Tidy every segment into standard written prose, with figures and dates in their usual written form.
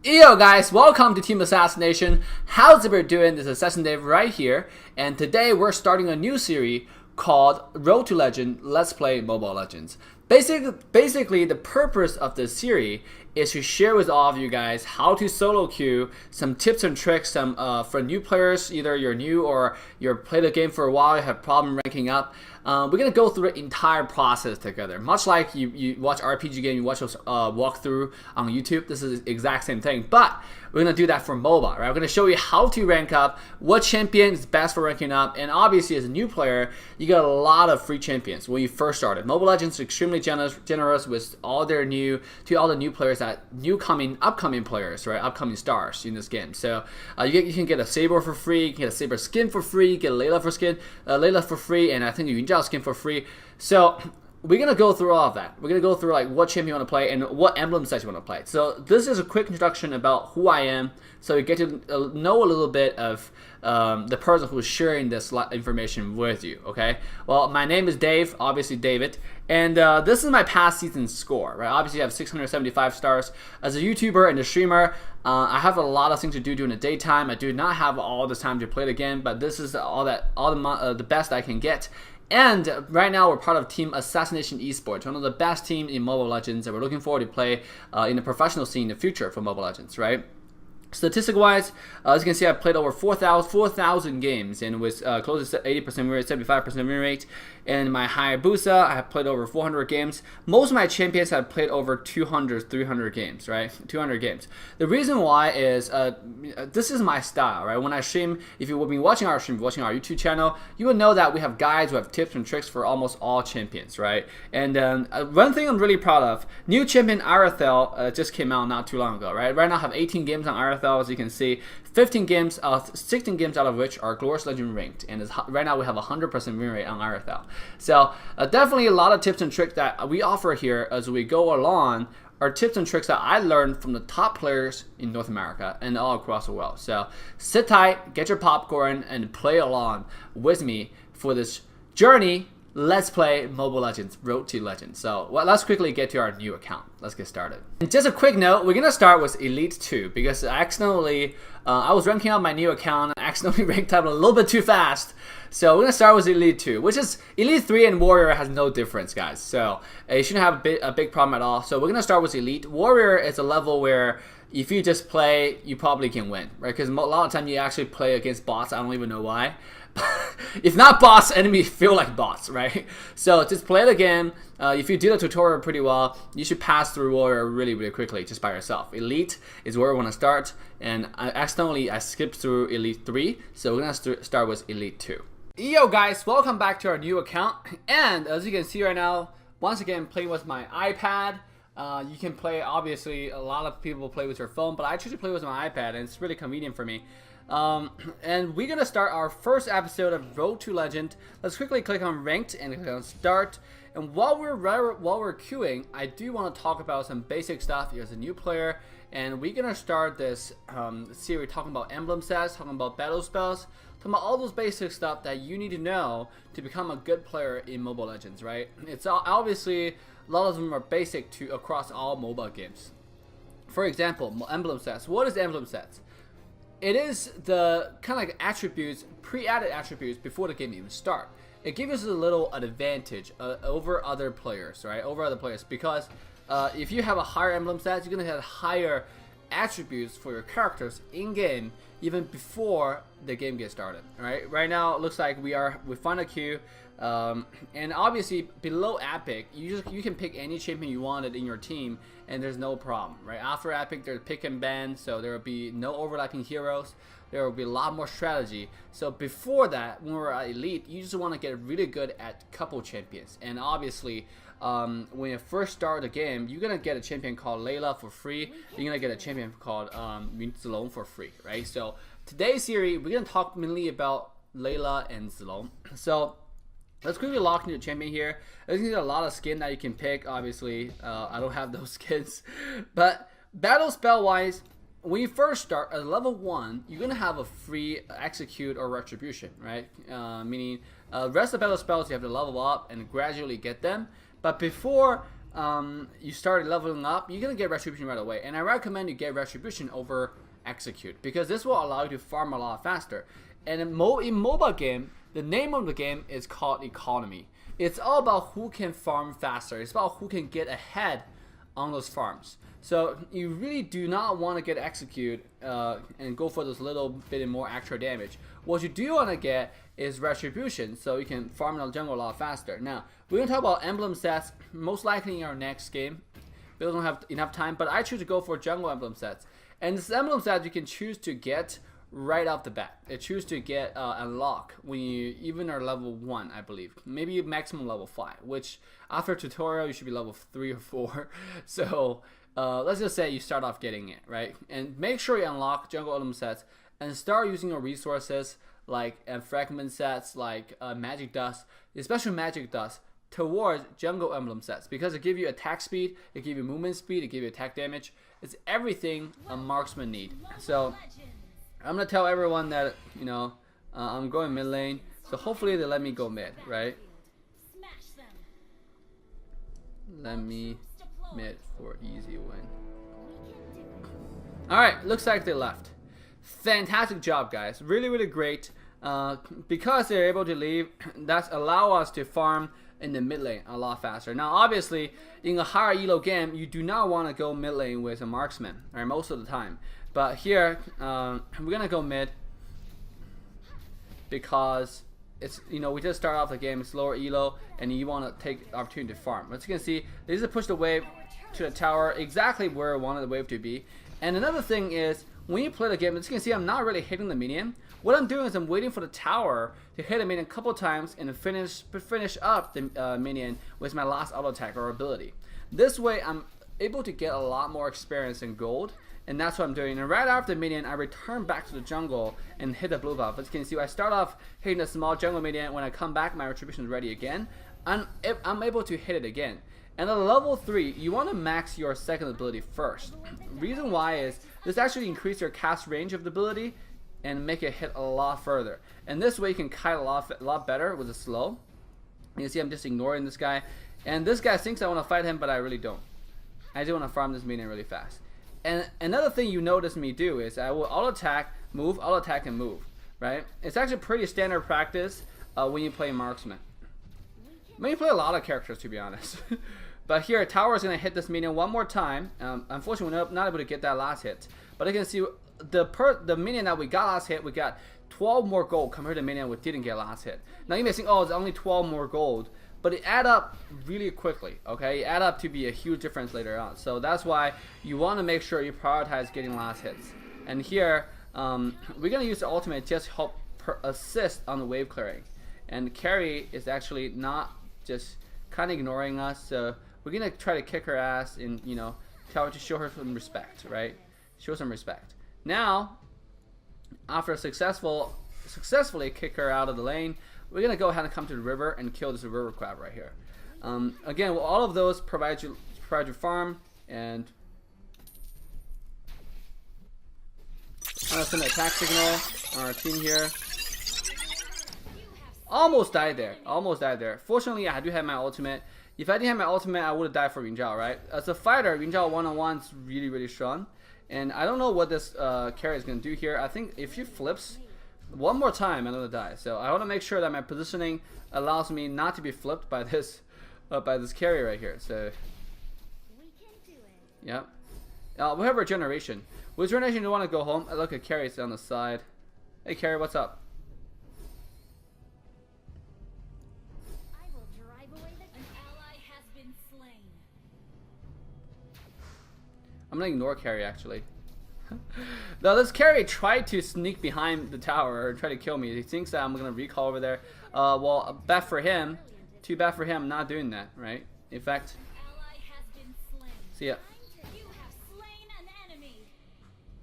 Yo guys, welcome to Team Assassination. How's everybody doing? This is Assassin Dave right here, and today we're starting a new series called Road to Legend Let's Play Mobile Legends. Basically, the purpose of this series is to share with all of you guys how to solo queue, some tips and tricks for new players, either you're new or you've played the game for a while, you have problem ranking up. We're going to go through the entire process together. Much like you watch RPG game, you watch us walkthrough on YouTube, this is the exact same thing. But we're going to do that for mobile, right? We're going to show you how to rank up, what champion is best for ranking up, and obviously as a new player, you got a lot of free champions when you first started. Mobile Legends is extremely generous with all the new players, that upcoming players, right? Upcoming stars in this game. So you can get a Saber for free, you can get a Saber skin for free, you get Layla for free, and I think a Yunjiao skin for free. So we're going to go through all of that. We're going to go through like what champion you want to play and what emblem sets you want to play. So this is a quick introduction about who I am, so you get to know a little bit of the person who's sharing this information with you, okay? Well, my name is Dave, obviously David, and this is my past season score, right? Obviously I have 675 stars. As a YouTuber and a streamer, I have a lot of things to do during the daytime. I do not have all this time to play the game, but this is the best I can get. And right now we're part of Team Assassination Esports, one of the best teams in Mobile Legends, and we're looking forward to play in the professional scene in the future for Mobile Legends, right? Statistic-wise, as you can see, I've played over 4,000 games, and with close to 80% win rate, 75% win rate. And my Hayabusa, I have played over 400 games. Most of my champions have played over 200, 300 games, right? 200 games. The reason why is this is my style, right? When I stream, if you've been watching our stream, watching our YouTube channel, you will know that we have guides who have tips and tricks for almost all champions, right? And one thing I'm really proud of, new champion Arathel just came out not too long ago, right? Right now I have 18 games on Arathel, as you can see. 16 games out of which are Glorious Legend ranked, and right now we have 100% win rate on Arathel. So definitely a lot of tips and tricks that we offer here as we go along are tips and tricks that I learned from the top players in North America and all across the world. So sit tight, get your popcorn, and play along with me for this journey. Let's play Mobile Legends, Road to Legends. So let's quickly get to our new account. Let's get started. And just a quick note, we're going to start with Elite 2 because accidentally, I was ranking out my new account and accidentally ranked up a little bit too fast. So we're going to start with Elite 2, which is Elite 3 and Warrior has no difference, guys. So you shouldn't have a big problem at all. So we're going to start with Elite. Warrior is a level where if you just play, you probably can win, right? Because a lot of time you actually play against bots. I don't even know why. If not bots, enemies feel like bots, right? So just play the game. If you do the tutorial pretty well, you should pass through Warrior really quickly just by yourself. Elite is where we want to start, and I skipped through Elite 3, so we're going to start with Elite 2. Yo guys, welcome back to our new account, and as you can see right now, once again playing with my iPad. You can play, obviously a lot of people play with their phone, but I choose to play with my iPad, and it's really convenient for me. And we're gonna start our first episode of Road to Legend. Let's quickly click on Ranked and click on Start. And while we're queuing, I do want to talk about some basic stuff. Here's a new player, and we're gonna start this series talking about emblem sets, talking about battle spells, talking about all those basic stuff that you need to know to become a good player in Mobile Legends, right? It's obviously a lot of them are basic to across all mobile games. For example, emblem sets. What is emblem sets? It is the kind of like attributes, pre-added attributes before the game even start. It gives us a little advantage over other players, right? Over other players, because if you have a higher emblem set, you're gonna have higher attributes for your characters in game even before the game gets started. Right? Right now it looks like we find a queue, and obviously below Epic, you can pick any champion you wanted in your team, and there's no problem. Right? After Epic, there's pick and ban, so there will be no overlapping heroes. There will be a lot more strategy. So before that, when we're at Elite, you just want to get really good at couple champions. And obviously, when you first start the game, you're gonna get a champion called Layla for free. You're gonna get a champion called Zilong for free, right? So today's series, we're gonna talk mainly about Layla and Zilong. So let's quickly lock into the champion here. There's a lot of skin that you can pick. Obviously, I don't have those skins, but battle spell wise, when you first start at level 1, you're gonna have a free execute or retribution, right? Meaning rest of battle spells you have to level up and gradually get them. But before you start leveling up, you're gonna get Retribution right away. And I recommend you get Retribution over Execute, because this will allow you to farm a lot faster. And in mobile game, the name of the game is called Economy. It's all about who can farm faster. It's about who can get ahead on those farms. So you really do not want to get Execute and go for those little bit more extra damage. What you do want to get is Retribution, so you can farm in the jungle a lot faster. Now, we're going to talk about emblem sets most likely in our next game. We don't have enough time, but I choose to go for jungle emblem sets. And this emblem set you can choose to get right off the bat. It choose to get unlock when you even are level 1, I believe. Maybe maximum level 5, which after tutorial you should be level 3 or 4. So let's just say you start off getting it, right? And make sure you unlock jungle emblem sets and start using your resources like fragment sets, like magic dust, especially magic dust, towards jungle emblem sets, because it gives you attack speed, it gives you movement speed, it gives you attack damage. It's everything a marksman need. So I'm gonna tell everyone that, you know, I'm going mid lane, so hopefully they let me go mid, right? Let me mid for easy win. Alright, looks like they left. Fantastic job, guys. Really, really great. Because they're able to leave, that's allow us to farm in the mid lane a lot faster. Now, obviously, in a higher elo game, you do not want to go mid lane with a marksman, right, most of the time. But here, we're gonna go mid because it's, you know, we just start off the game, it's lower elo, and you want to take the opportunity to farm. As you can see, they just push the wave to the tower exactly where I wanted the wave to be. And another thing is, when you play the game, as you can see, I'm not really hitting the minion. What I'm doing is I'm waiting for the tower to hit a minion a couple times and finish up the minion with my last auto attack or ability. This way, I'm able to get a lot more experience in gold, and that's what I'm doing. And right after the minion, I return back to the jungle and hit the blue buff. As you can see, I start off hitting a small jungle minion. When I come back, my retribution is ready again. I'm able to hit it again. And at level 3, you want to max your second ability first. Reason why is this actually increases your cast range of the ability and make it hit a lot further. And this way you can kite a lot better with a slow. You can see I'm just ignoring this guy. And this guy thinks I want to fight him, but I really don't. I just want to farm this minion really fast. And another thing you notice me do is I will auto attack, and move. Right? It's actually pretty standard practice when you play marksman. When you play a lot of characters, to be honest. But here, tower is going to hit this minion one more time. Unfortunately, we're not able to get that last hit. But you can see the minion that we got last hit, we got 12 more gold compared to the minion we didn't get last hit. Now you may think, oh, it's only 12 more gold. But it add up really quickly, okay? It add up to be a huge difference later on. So that's why you want to make sure you prioritize getting last hits. And here, we're going to use the ultimate just to help assist on the wave clearing. And carry is actually not just kind of ignoring us, so we're gonna try to kick her ass and, you know, tell her to show her some respect, right? Show some respect. Now, after successfully kick her out of the lane, we're gonna go ahead and come to the river and kill this river crab right here. Again, well, all of those provide you farm, and I'm gonna send an attack signal on our team here. Almost died there. Fortunately, I do have my ultimate. If I didn't have my ultimate, I would have died for Yin Zhao, right? As a fighter, Yin Zhao one-on-one is really, really strong. And I don't know what this carry is going to do here. I think if she flips one more time, I'm going to die. So I want to make sure that my positioning allows me not to be flipped by this carry right here. So, yep. We have regeneration. With regeneration, you want to go home. Look at carry's on the side. Hey, carry, what's up? I'm gonna ignore carry actually. Now this carry tried to sneak behind the tower or try to kill me. He thinks that I'm gonna recall over there. Well, bad for him. Too bad for him. I'm not doing that, right? In fact, see ya.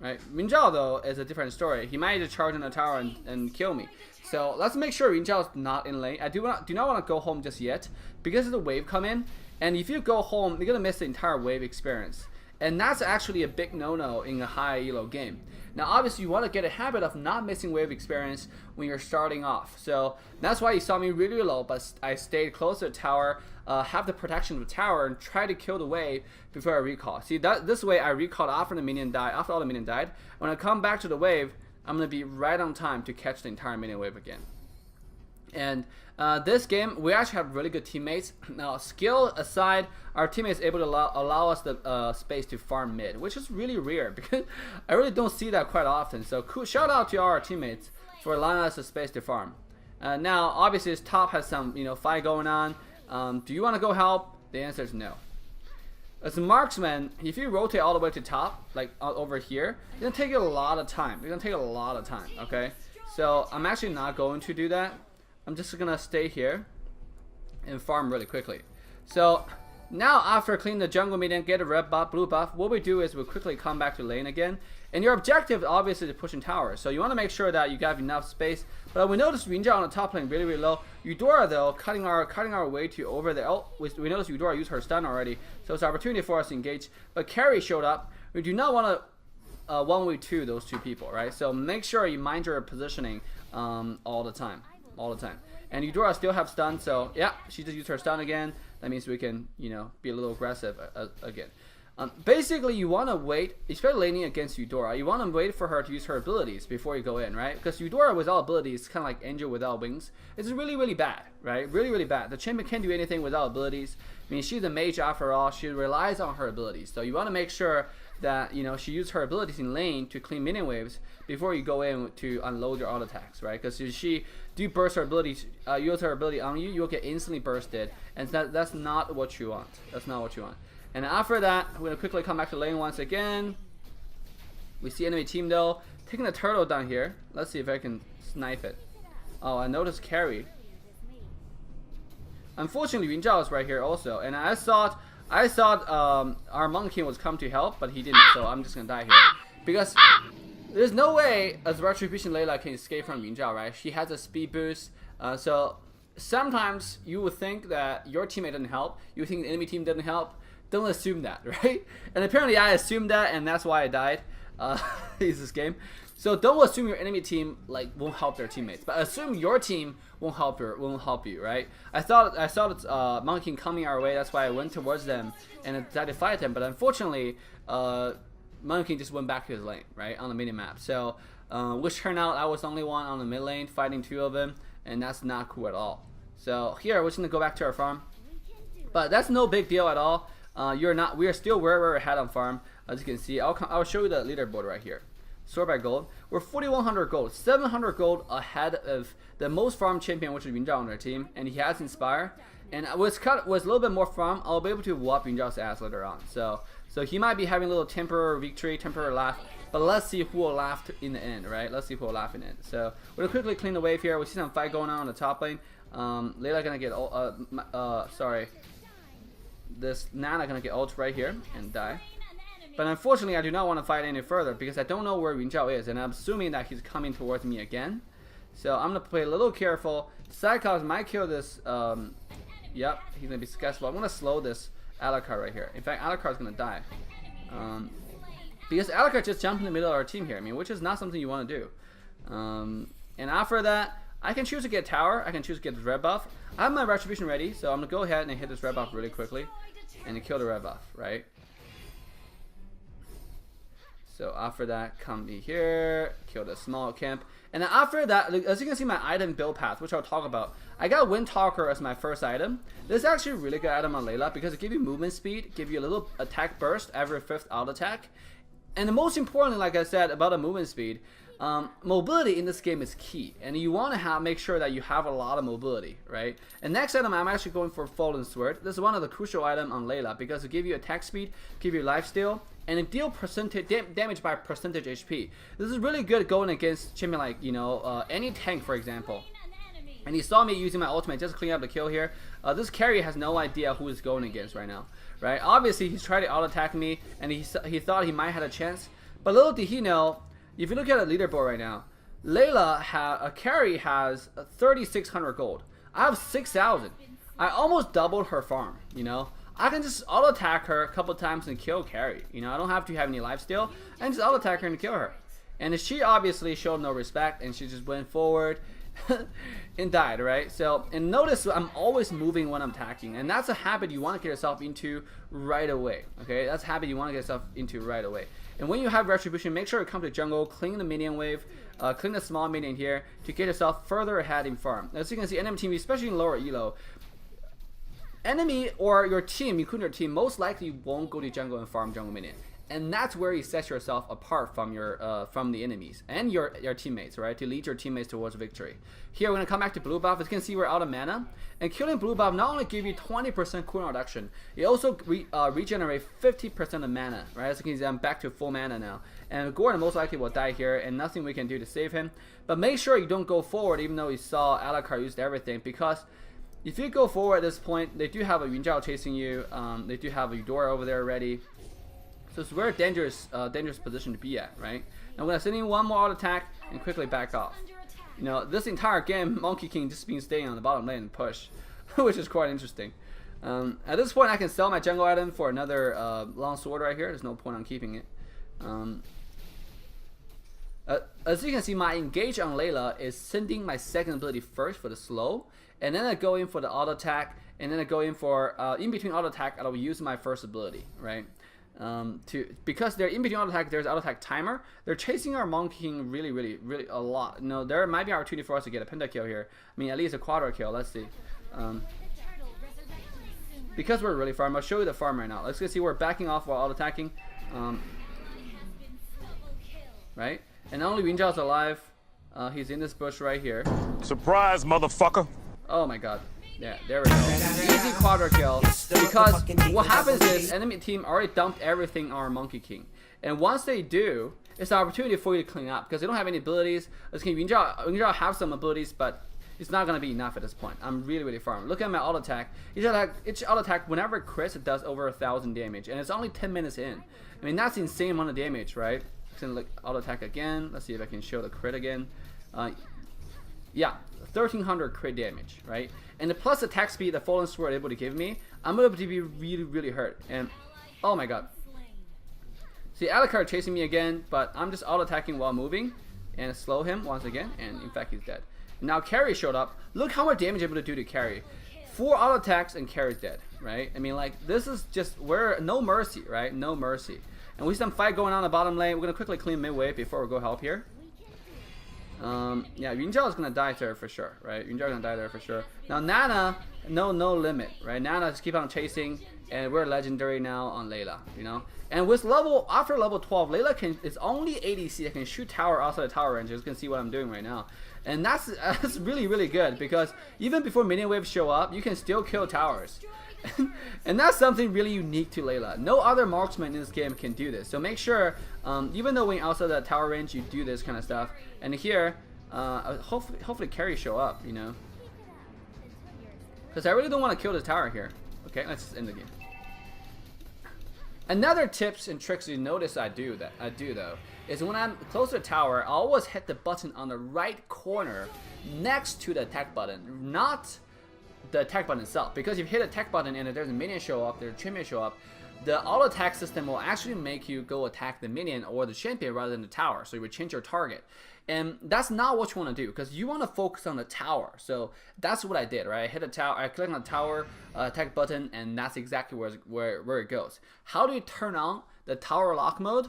Right, Yin Zhao though is a different story. He might just charge in the tower and kill me. So let's make sure Yin Zhao is not in lane. I do not want to go home just yet because of the wave come in. And if you go home, you're gonna miss the entire wave experience. and that's actually a big no-no in a high elo game. Now obviously you want to get a habit of not missing wave experience when you're starting off, so that's why you saw me really low, but I stayed close to the tower, have the protection of the tower, and try to kill the wave before I recall. See, this way I recalled after the minion died, after all the minion died. When I come back to the wave, I'm going to be right on time to catch the entire minion wave again. And this game, we actually have really good teammates. Now, skill aside, our teammates able to allow us the space to farm mid, which is really rare because I really don't see that quite often. So cool, shout out to our teammates for allowing us the space to farm. Now, obviously, this top has some fight going on. Do you want to go help? The answer is no. As a marksman, if you rotate all the way to top, like over here, it's gonna take you a lot of time. It's gonna take a lot of time. Okay, so I'm actually not going to do that. I'm just gonna stay here and farm really quickly. So now after cleaning the jungle minion, get a red buff, blue buff, what we do is we quickly come back to lane again. And your objective obviously is pushing towers. So you want to make sure that you got enough space. But we noticed Rinja on the top lane really low. Eudora though cutting our way to over there. Oh, we noticed Eudora used her stun already. So it's an opportunity for us to engage. But Carrie showed up. We do not want to 1v2 those two people, right? So make sure you mind your positioning all the time. And Eudora still have stun, so yeah, she just used her stun again. That means we can, be a little aggressive again. Basically, you want to wait, especially laning against Eudora. You want to wait for her to use her abilities before you go in, right? Because Eudora without abilities is kind of like Angel without wings. It's really, really bad, right? Really, really bad. The champion can't do anything without abilities. I mean, she's a mage after all. She relies on her abilities. So you want to make sure that she uses her abilities in lane to clean minion waves before you go in to unload your auto attacks, right? Because if she do burst her abilities, use her ability on you, you'll get instantly bursted, and that's not what you want. That's not what you want. And after that, we're gonna quickly come back to lane once again. We see enemy team though taking the turtle down here. Let's see if I can snipe it. Oh, I noticed carry. Unfortunately, Rinjao is right here also, and I thought our Monkey King was come to help, but he didn't. So I'm just gonna die here because there's no way as Retribution Layla can escape from Rinjao, right? She has a speed boost, so sometimes you would think that your teammate didn't help. You think the enemy team didn't help. Don't assume that, right? And apparently I assumed that, and that's why I died in this game. So don't assume your enemy team won't help their teammates, but assume your team won't help you, right? I thought it's Monkey King coming our way, that's why I went towards them and tried to fight them. But unfortunately, Monkey King just went back to his lane, right, on the mini map. So which turned out I was the only one on the mid lane fighting two of them, and that's not cool at all. So here we're just gonna go back to our farm, but that's no big deal at all. We are still where we're ahead on farm. As you can see, I'll show you the leaderboard right here. Sort by gold, we're 4,100 gold, 700 gold ahead of the most farm champion, which is Rinjao on their team, and he has Inspire. And was a little bit more farm. I'll be able to whoop Rinjao's ass later on. So he might be having a little temporary victory, temporary laugh. But let's see who will laugh in the end, right? Let's see who will laugh in the end. So we're gonna quickly clean the wave here. We see some fight going on the top lane. Layla gonna get this Nana gonna get ult right here and die. But unfortunately, I do not want to fight any further because I don't know where Rinjao is, and I'm assuming that he's coming towards me again. So I'm gonna play a little careful. Cyclops might kill this. Yep, he's gonna be successful. I'm gonna slow this Alucard right here. In fact, Alucard's gonna die because Alucard just jumped in the middle of our team here. I mean, which is not something you want to do. And after that, I can choose to get tower. I can choose to get this red buff. I have my retribution ready, so I'm gonna go ahead and hit this red buff really quickly and kill the red buff, right? So after that, come be here, kill the small camp. And then after that, as you can see my item build path, which I'll talk about. I got Wind Talker as my first item. This is actually a really good item on Layla because it gives you movement speed, give you a little attack burst every 5th auto attack. And the most importantly, like I said, about the movement speed, mobility in this game is key. And you want to make sure that you have a lot of mobility, right? And next item, I'm actually going for Fallen Sword. This is one of the crucial items on Layla because it gives you attack speed, give you lifesteal, and it deal damage by percentage HP. This is really good going against champion like any tank, for example. And he saw me using my ultimate just to clean up the kill here. This carry has no idea who he's going against right now, right? Obviously he's trying to auto attack me, and he thought he might have a chance. But little did he know, if you look at the leaderboard right now, Layla carry has 3,600 gold. I have 6,000. I almost doubled her farm. I can just auto attack her a couple times and kill carry. You know, I don't have to have any lifesteal. I can just auto attack her and kill her. And she obviously showed no respect, and she just went forward and died, right? So, and notice I'm always moving when I'm attacking, and that's a habit you want to get yourself into right away. Okay, that's a habit you want to get yourself into right away. And when you have retribution, make sure you come to jungle, clean the minion wave, clean the small minion here to get yourself further ahead in farm. As you can see, enemy team, especially in lower elo, enemy or your team, including your team, most likely won't go to jungle and farm jungle minion. And that's where you set yourself apart from your from the enemies and your teammates, right? To lead your teammates towards victory. Here we're gonna come back to blue buff. As you can see, we're out of mana, and killing blue buff not only give you 20% cooldown reduction, it also regenerate 50% of mana, right? As you can see, I'm back to full mana now, and Gordon most likely will die here, and nothing we can do to save him. But make sure you don't go forward, even though you saw Alucard used everything, because if you go forward at this point, they do have a Yunjiao chasing you. They do have a Eudora over there already. So it's a very dangerous position to be at, right? Now I'm gonna send in one more auto attack and quickly back off. You know, this entire game, Monkey King just been staying on the bottom lane and push, which is quite interesting. At this point, I can sell my jungle item for another long sword right here. There's no point on keeping it. As you can see, my engage on Layla is sending my second ability first for the slow, and then I go in for the auto attack, and then I go in for in between auto attack, I'll use my first ability, right? Because they're in between auto attack, there's auto attack timer. They're chasing our Monkey King really a lot. You know, there might be opportunity for us to get a pentakill here. I mean, at least a quadra kill. Let's see. Because we're really farm, I'll show you the farm right now. Let's go see we're backing off while auto attacking. Right? And only Yunjiao's alive. He's in this bush right here. Surprise, motherfucker! Oh my god. Yeah, there we go. Easy quadra kill. Because what happens is enemy team already dumped everything on our Monkey King. And once they do, it's an opportunity for you to clean up because they don't have any abilities. Yunjiao have some abilities, but it's not gonna be enough at this point. I'm really farming. Look at my auto attack. Each auto attack, whenever it crits, it does over 1,000 damage, and it's only 10 minutes in. I mean, that's insane amount of damage, right? Look, auto attack again. Let's see if I can show the crit again. Yeah, 1,300 crit damage, right? And the plus attack speed the Fallen Sword able to give me, I'm able to be really hurt. And oh my god. See, Alucard chasing me again, but I'm just auto attacking while moving and slow him once again, and in fact he's dead. Now Carry showed up. Look how much damage I'm able to do to Carry. 4 auto attacks and Carry's dead, right? I mean, like, this is just no mercy, right? No mercy. And we see some fight going on in the bottom lane. We're gonna quickly clean midway before we go help here. Yeah, Yunjiao is gonna die there for sure, right? Yunjiao is gonna die there for sure. Now Nana, no limit, right? Nana just keep on chasing, and we're legendary now on Layla, you know. And with after level 12, Layla is only ADC that can shoot tower outside the tower range. You can see what I'm doing right now, and that's really good because even before minion waves show up, you can still kill towers. And that's something really unique to Layla. No other marksman in this game can do this. So make sure, even though when you're outside the tower range, you do this kind of stuff. And here, hopefully carry show up, you know. Because I really don't want to kill this tower here. Okay, let's just end the game. Another tips and tricks you notice I do though is when I'm close to the tower, I always hit the button on the right corner next to the attack button, not the attack button itself, because if you hit a attack button and if there's a minion show up, there's a champion show up, the auto attack system will actually make you go attack the minion or the champion rather than the tower, so you would change your target. And that's not what you want to do, because you want to focus on the tower. So that's what I did, right? I hit a tower, I click on the tower attack button, and that's exactly where it goes. How do you turn on the tower lock mode?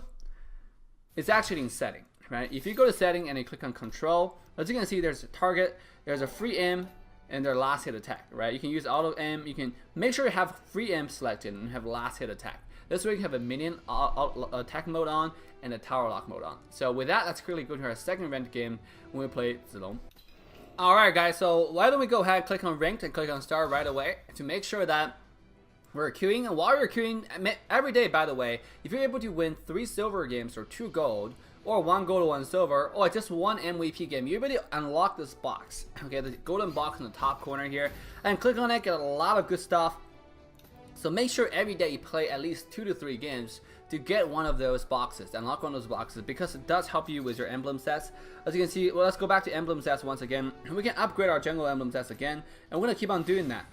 It's actually in setting, right? If you go to setting and you click on control, as you can see, there's a target, there's a free aim, and their last hit attack, right? You can use auto aim. You can make sure you have free aim selected and have last hit attack. This way you can have a minion attack mode on and a tower lock mode on. So with that, let's quickly go to our second event game when we play Zilong. Alright guys, so why don't we go ahead, click on ranked and click on start right away to make sure that we're queuing. And while you're queuing, every day by the way, if you're able to win 3 silver games or 2 gold, or 1 gold, 1 silver, or just 1 MVP game, you're able to unlock this box. Okay, the golden box in the top corner here, and click on it, get a lot of good stuff. So make sure every day you play at least 2 to 3 games to get one of those boxes, unlock one of those boxes, because it does help you with your emblem sets. As you can see, well, let's go back to emblem sets once again. We can upgrade our jungle emblem sets again, and we're gonna keep on doing that.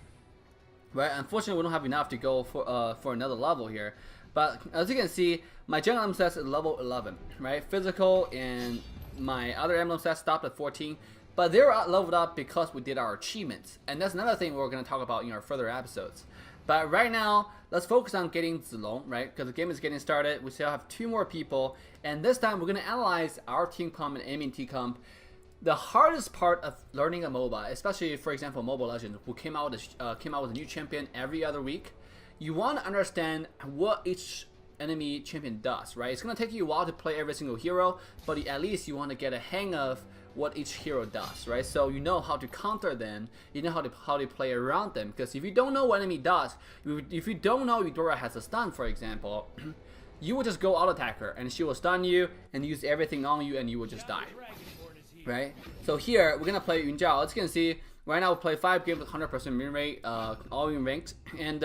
right? Unfortunately, we don't have enough to go for another level here. But as you can see, my jungle emblem sets is level 11, right? Physical and my other emblem sets stopped at 14. But they were leveled up because we did our achievements. And that's another thing we're going to talk about in our further episodes. But right now, let's focus on getting Zilong, right? Because the game is getting started. We still have 2 more people. And this time, we're going to analyze our team comp and enemy team comp. The hardest part of learning a MOBA, especially, for example, Mobile Legends, who came out with a new champion every other week, you want to understand what each enemy champion does, right? It's going to take you a while to play every single hero, but at least you want to get a hang of what each hero does, right? So you know how to counter them, you know how to play around them. Because if you don't know what enemy does, if you don't know Eudora has a stun, for example, you will just go auto attack her, and she will stun you and use everything on you, and you will just die. Right? So here, we're going to play Yun Zhao. As you can see, right now we play 5 games with 100% win rate, all in ranked. And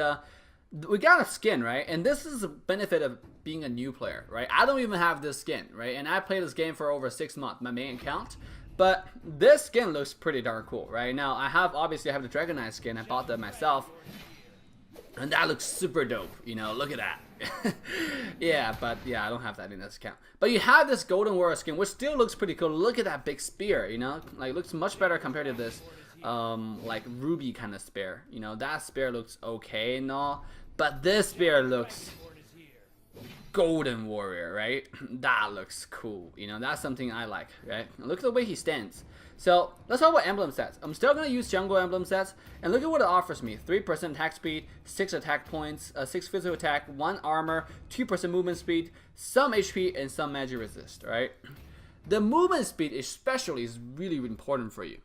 we got a skin, right? And this is a benefit of being a new player, right? I don't even have this skin, right? And I played this game for over 6 months, my main account. But this skin looks pretty darn cool, right? Now, obviously I have the Dragon Knight skin. I bought that myself. And that looks super dope, you know, look at that. yeah, I don't have that in this account. But you have this Golden Warrior skin, which still looks pretty cool. Look at that big spear, you know, like looks much better compared to this, like ruby kind of spear. You know, that spear looks okay and all, but this spear looks Golden Warrior, right? That looks cool. You know, that's something I like, right? Look at the way he stands. So let's talk about emblem sets. I'm still gonna use jungle emblem sets, and look at what it offers me: 3% attack speed, 6 attack points, 6 physical attack, 1 armor, 2% movement speed, some HP, and some magic resist. Right? The movement speed especially is really important for you,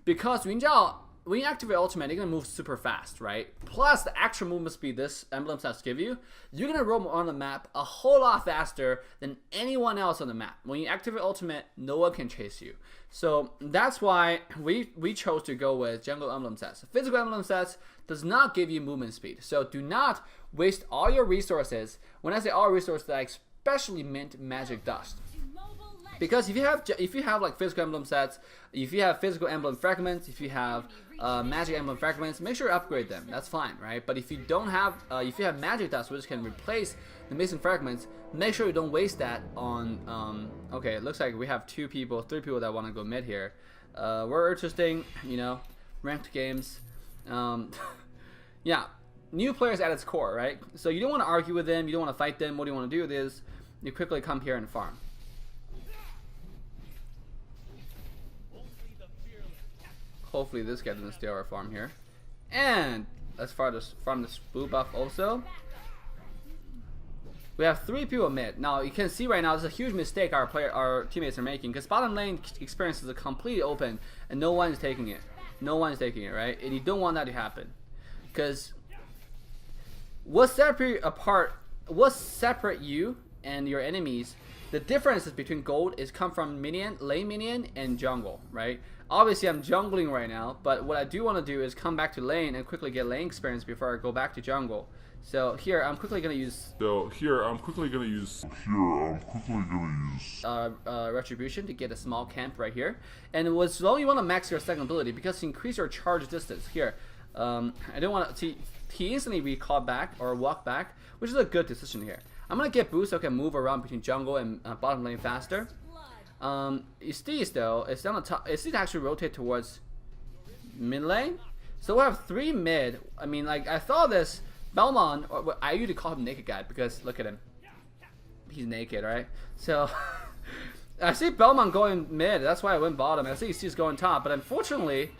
because Yun Zhao, when you activate ultimate, you're gonna move super fast, right? Plus the extra movement speed this emblem sets give you, you're gonna roam on the map a whole lot faster than anyone else on the map. When you activate ultimate, no one can chase you. So that's why we chose to go with jungle emblem sets. Physical emblem sets does not give you movement speed, so do not waste all your resources. When I say all resources, I especially meant magic dust. Because if you have like physical emblem sets, if you have physical emblem fragments, if you have magic emblem fragments, make sure you upgrade them. That's fine, right? But if you don't have, if you have magic dust, which can replace the missing fragments, make sure you don't waste that on. Okay, it looks like we have 3 people that want to go mid here. We're interesting, you know, ranked games. Yeah, new players at its core, right? So you don't want to argue with them, you don't want to fight them. What you want to do is you quickly come here and farm. Hopefully this guy doesn't steal our farm here. And let's farm this blue buff also. We have 3 people mid. Now you can see right now, this is a huge mistake our teammates are making, because bottom lane experience is completely open and no one is taking it. No one is taking it, right? And you don't want that to happen, because what separate you and your enemies, the differences between gold is come from lane minion, and jungle, right? Obviously I'm jungling right now, but what I do want to do is come back to lane and quickly get lane experience before I go back to jungle. So here I'm quickly gonna use retribution to get a small camp right here. And what's slowly, you want to max your second ability, because to increase your charge distance here. I don't want to see he instantly recall back or walk back, which is a good decision here. I'm gonna get boost so I can move around between jungle and bottom lane faster. Estes though, it's on the top. Estes actually rotate towards mid lane, so we'll have 3 mid. I mean, like, I thought this Belmont, or I usually call him naked guy because look at him, he's naked, right? So I see Belmont going mid, that's why I went bottom. I see Estes going top, but unfortunately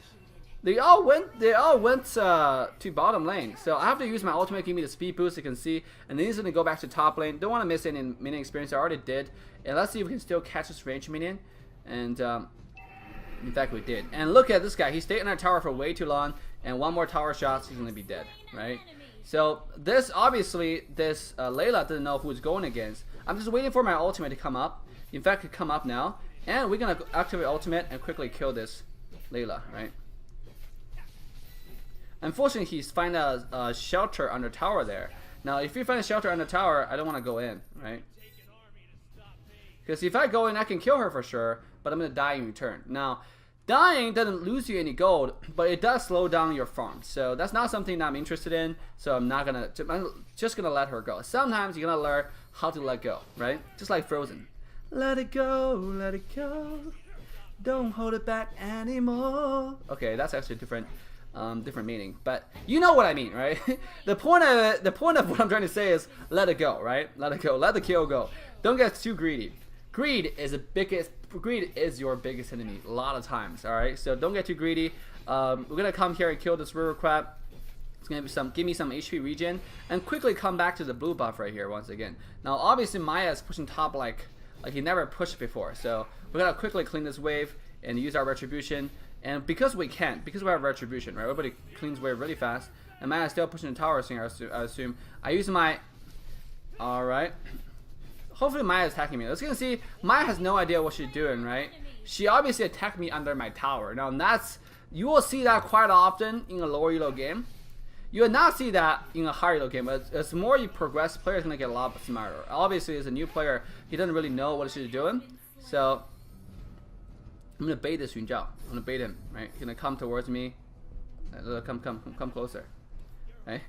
they all went to bottom lane. So I have to use my ultimate, give me the speed boost, you can see, and then he's gonna go back to top lane. Don't want to miss any minion experience, I already did. And let's see if we can still catch this range minion. And in fact we did. And look at this guy, he stayed in our tower for way too long, and 1 more tower shots, he's gonna be dead, right? So this, obviously, this Layla didn't know who he's going against. I'm just waiting for my ultimate to come up. In fact, it come up now, and we're gonna activate ultimate and quickly kill this Layla, right? Unfortunately, he's find a shelter under tower there. Now, if you find a shelter under tower, I don't want to go in, right? Because if I go in, I can kill her for sure, but I'm gonna die in return. Now, Dying doesn't lose you any gold, but it does slow down your farm. So that's not something that I'm interested in. So I'm just gonna let her go. Sometimes you're gonna learn how to let go, right? Just like Frozen. Let it go, let it go. Don't hold it back anymore. Okay, that's actually different meaning, but you know what I mean, right? the point of what I'm trying to say is let it go, right? Let it go, let the kill go. Don't get too greedy. Greed is your biggest enemy a lot of times. All right, so don't get too greedy. We're gonna come here and kill this river crab. It's gonna be give me some HP regen and quickly come back to the blue buff right here once again. Now obviously Maya is pushing top like he never pushed before, so we're gonna quickly clean this wave and use our retribution. And because we have retribution, right? Everybody cleans wave really fast, and Maya's still pushing the tower thing. I assume I use my. All right. Hopefully Maya's attacking me. Let's gonna see. Maya has no idea what she's doing, right? She obviously attacked me under my tower. Now you will see that quite often in a lower elo game. You will not see that in a higher elo game. But as more you progress, players gonna get a lot smarter. Obviously, as a new player, he doesn't really know what she's doing. So I'm gonna bait this Yun Zhao. I'm gonna bait him, right? He's gonna come towards me. Come closer, right?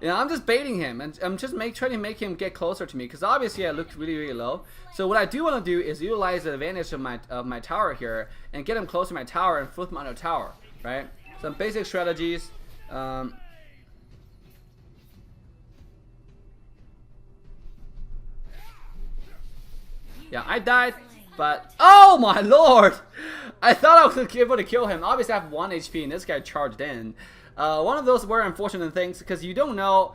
I'm just baiting him, and I'm just trying to make him get closer to me, because obviously I looked really low. So what I do want to do is utilize the advantage of my tower here and get him close to my tower and flip him under tower, right? Some basic strategies. Yeah, I died, but oh my lord! I thought I was able to kill him. Obviously I have 1 HP and this guy charged in. One of those were unfortunate things, because you don't know.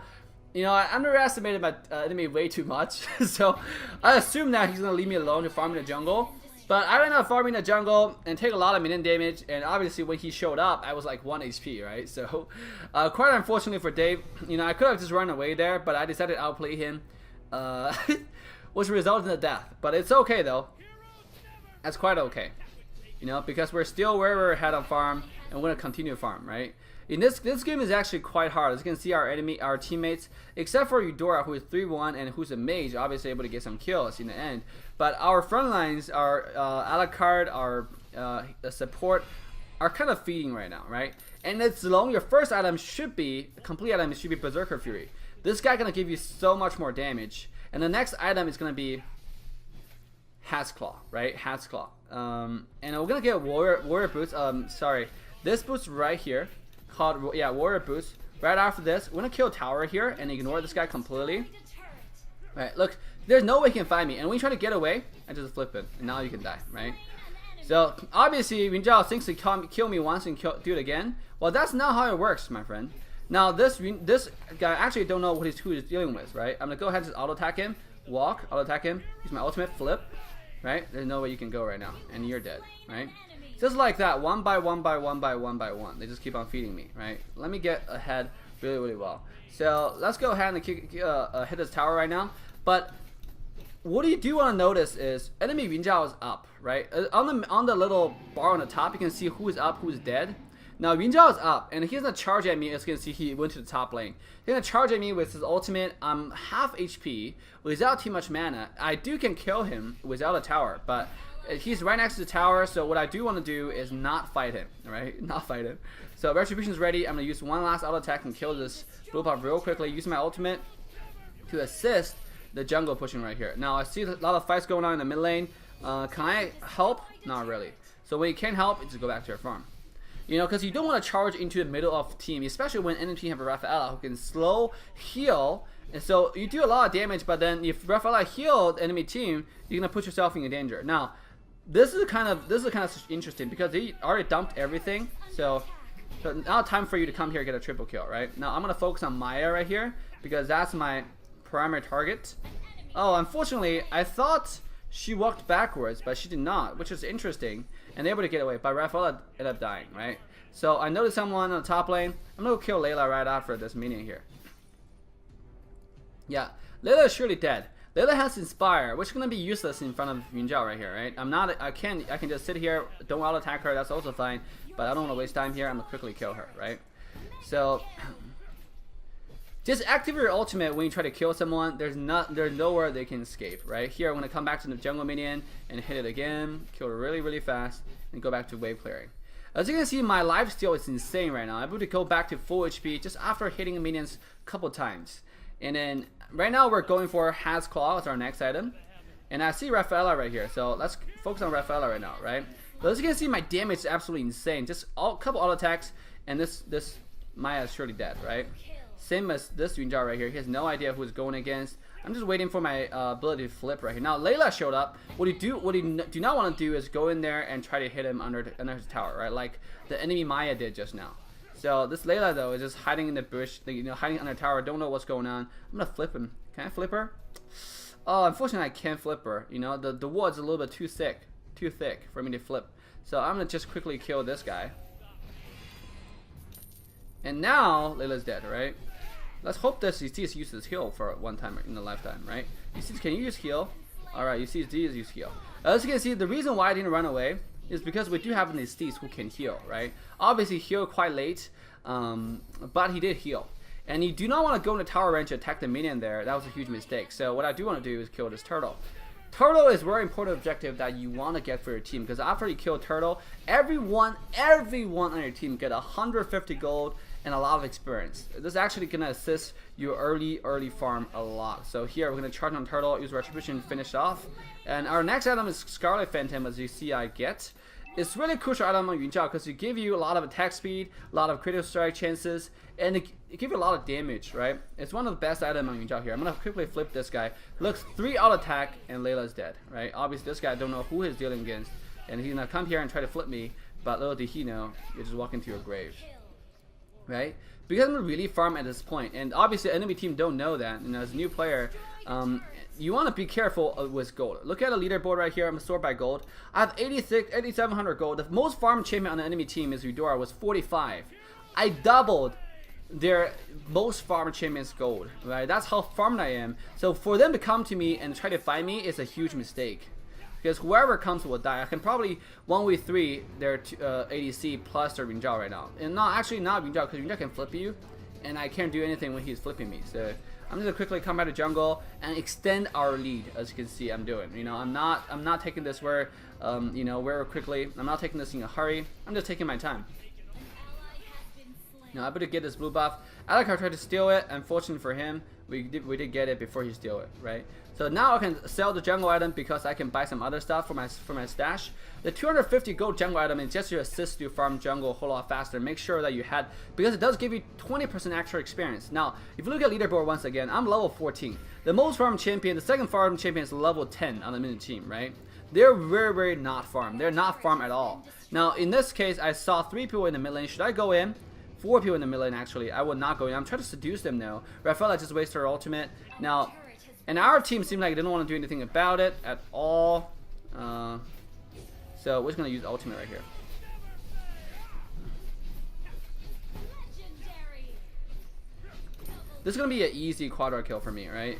I underestimated my enemy way too much. So I assumed that he's going to leave me alone to farm in the jungle. But I ended up farming the jungle and take a lot of minion damage. And obviously when he showed up, I was like 1 HP, right? So quite unfortunately for Dave, I could have just run away there, but I decided to outplay him. Which resulted in a death. But it's okay though. That's quite okay. Because we're still where we're at on farm, and we're going to continue to farm, right? In this game is actually quite hard. As you can see, our teammates, except for Eudora, who is 3-1 and who's a mage, obviously able to get some kills in the end. But our front lines, our Alucard, our support, are kind of feeding right now, right? And it's Zilong. Your first item should be, complete item should be Berserker Fury. This guy gonna give you so much more damage. And the next item is gonna be Hat's Claw, right? Hat's Claw. And we're gonna get Warrior Boots. Sorry, this boost right here. Called Warrior Boost. Right after this, we're gonna kill tower here and ignore this guy completely. Right, look, there's no way he can find me, and when you try to get away, I just flip it, and now you can die, right? So obviously, Yun Zhao thinks to kill me once and do it again. Well, that's not how it works, my friend. Now this guy actually don't know who he's dealing with, right? I'm gonna go ahead and just auto attack him, walk, auto attack him, use my ultimate, flip, right? There's no way you can go right now, and you're dead, right? Just like that, one by one. They just keep on feeding me, right? Let me get ahead really well. So let's go ahead and hit this tower right now. But what you do want to notice is enemy Yun Zhao is up, right? On the little bar on the top, you can see who is up, who is dead. Now Yun Zhao is up, and he's gonna charge at me. As you can see, he went to the top lane. He's gonna charge at me with his ultimate. I'm half HP without too much mana. I can kill him without a tower, but he's right next to the tower, so what I do want to do is not fight him, right? Not fight him. So Retribution's ready. I'm going to use one last auto attack and kill this blue buff real quickly. Use my ultimate to assist the jungle pushing right here. Now, I see a lot of fights going on in the mid lane. Can I help? Not really. So when you can't help, just go back to your farm. Because you don't want to charge into the middle of the team, especially when enemy team have a Rafaela who can slow heal. And so you do a lot of damage, but then if Rafaela healed enemy team, you're going to put yourself in danger. Now, this is kind of interesting because they already dumped everything. So now time for you to come here and get a triple kill, right? Now I'm gonna focus on Maya right here because that's my primary target. Oh, unfortunately, I thought she walked backwards, but she did not, which is interesting. And able to get away, but Rafaela ended up dying, right? So I noticed someone on the top lane. I'm gonna kill Layla right after this minion here. Yeah, Layla is surely dead. Layla has Inspire, which is gonna be useless in front of Yun Zhao right here, right? I can just sit here, don't auto attack her, that's also fine, but I don't want to waste time here. I'm gonna quickly kill her, right? So Just activate your ultimate when you try to kill someone. There's nowhere they can escape, right? Here I'm gonna come back to the jungle minion and hit it again, kill it really fast, and go back to wave clearing. As you can see, my lifesteal is insane right now. I'm able to go back to full HP just after hitting minions a couple times. And then right now we're going for Hat's Claw as our next item. And I see Rafaela right here, so let's focus on Rafaela right now, right? But as you can see, my damage is absolutely insane. Just a couple auto attacks, and this Maya is surely dead, right? Same as this Yunjia right here. He has no idea who he's going against. I'm just waiting for my ability to flip right here. Now Layla showed up. What he do not want to do is go in there and try to hit him under his tower, right? Like the enemy Maya did just now. So this Layla though is just hiding in the bush, you know, hiding under the tower. Don't know what's going on. I'm gonna flip him. Can I flip her? Oh, unfortunately I can't flip her. You know, the ward's a little bit too thick for me to flip. So I'm gonna just quickly kill this guy. And now Layla's dead, right? Let's hope that Yusis uses heal for one time in a lifetime, right? Yusis, can you use heal? Alright, Yusis does use heal. As you can see, the reason why I didn't run away is because we do have Yusis who can heal, right? Obviously, heal quite late, but he did heal. And you do not want to go into tower range to attack the minion there. That was a huge mistake. So what I do want to do is kill this turtle. Turtle is a very important objective that you want to get for your team, because after you kill turtle, everyone on your team get 150 gold and a lot of experience. This is actually gonna assist your early farm a lot. So here we're gonna charge on turtle, use retribution, finish off. And our next item is Scarlet Phantom, as you see I get. It's really crucial item on Yunjia because it gives you a lot of attack speed, a lot of critical strike chances, and it gives you a lot of damage, right? It's one of the best items on Yunjia here. I'm gonna quickly flip this guy. Looks 3 auto attack and Layla's dead, right? Obviously this guy I don't know who he's dealing against, and he's gonna come here and try to flip me, but little did he know, you're just walking to your grave. Right? Because I'm really farm at this point, and obviously the enemy team don't know that. And as a new player, you want to be careful with gold. Look at the leaderboard right here. I'm sorted by gold. I have 8,700 gold. The most farm champion on the enemy team is Eudora, was 45. I doubled their most farm champions gold. Right? That's how farmed I am. So for them to come to me and try to fight me is a huge mistake. Because whoever comes will die. I can probably 1v3 their ADC plus their Yunjia right now. And actually not Yunjia, because Yunjia can flip you, and I can't do anything when he's flipping me. So I'm gonna quickly come out of jungle and extend our lead, as you can see I'm doing. You know, I'm not taking this where you know, very quickly. I'm not taking this in a hurry. I'm just taking my time. Now I better get this blue buff. Alucard tried to steal it. Unfortunately for him, we did get it before he stole it, right? So now I can sell the jungle item because I can buy some other stuff for my stash. The 250 gold jungle item is just to assist you farm jungle a whole lot faster. Make sure that you had, because it does give you 20% extra experience. Now, if you look at leaderboard once again, I'm level 14. The most farm champion, the second farm champion is level 10 on the mini team, right? They're very not farm. They're not farm at all. Now, in this case, I saw 3 people in the mid lane. Should I go in? 4 people in the mid lane actually. I would not go in. I'm trying to seduce them now. Rafaela just wasted her ultimate. Now, and our team seemed like they didn't want to do anything about it at all. So we're just gonna use ultimate right here. This is gonna be an easy quadra kill for me, right?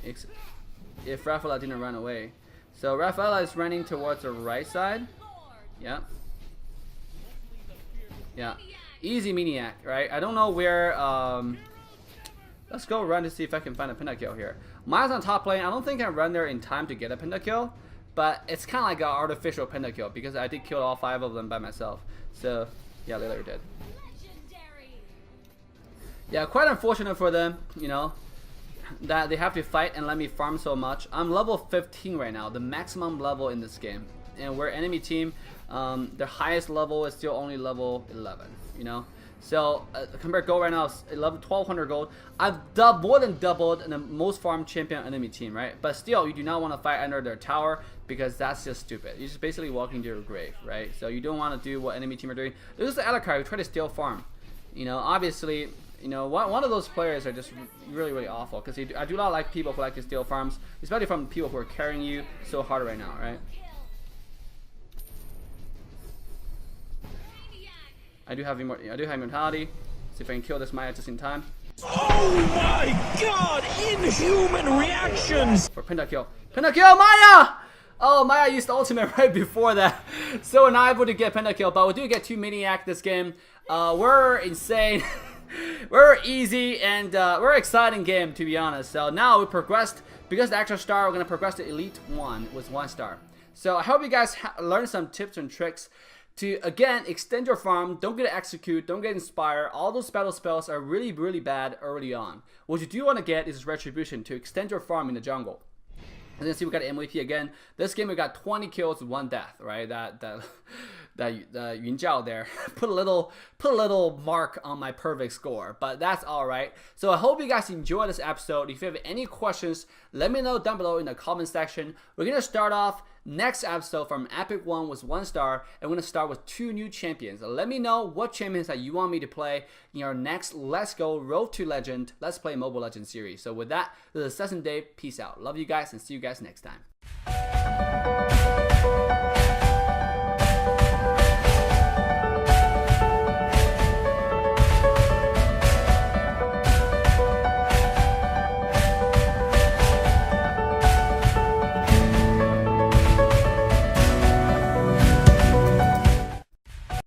If Rafaela didn't run away. So Rafaela is running towards the right side. Yeah. Yeah. Easy maniac, right? I don't know where. Let's go run to see if I can find a pentakill here. Maya's on top lane. I don't think I can run there in time to get a pentakill, but it's kind of like an artificial pentakill because I did kill all 5 of them by myself. So yeah, Layla, you're dead. Yeah, quite unfortunate for them, you know, that they have to fight and let me farm so much. I'm level 15 right now, the maximum level in this game, and we're enemy team. Their highest level is still only level 11, you know. So compared gold right now, 1,200 gold. I've more than doubled the most farm champion enemy team, right? But still, you do not want to fight under their tower because that's just stupid. You're just basically walking to your grave, right? So you don't want to do what enemy team are doing. This is the Alucard who try to steal farm. You know, obviously, you know, one of those players are just really awful because I do not like people who like to steal farms, especially from people who are carrying you so hard right now, right? I do have immortality. See if I can kill this Maya just in time. Oh my god! Inhuman reactions! For pentakill. Pentakill, Maya! Oh, Maya used the ultimate right before that. So we're not able to get pentakill, but we do get 2 maniac this game. We're insane. We're easy and we're exciting game, to be honest. So now we progressed, because the extra star, we're going to progress to Elite 1 with 1 star. So I hope you guys learned some tips and tricks to, again, extend your farm. Don't get execute, don't get inspire. All those battle spells are really, really bad early on. What you do want to get is retribution to extend your farm in the jungle. And then see, we got MVP again. This game we got 20 kills with 1 death, right? That Yun Zhao there put a little mark on my perfect score, but that's all right. So I hope you guys enjoyed this episode. If you have any questions, let me know down below in the comment section. We're gonna start off next episode from Epic 1 with 1 star, and we're gonna start with 2 new champions. Let me know what champions that you want me to play in our next Let's Go Road to Legend Let's Play Mobile Legends series. So with that, this is Assassin Dave. Peace out. Love you guys and see you guys next time.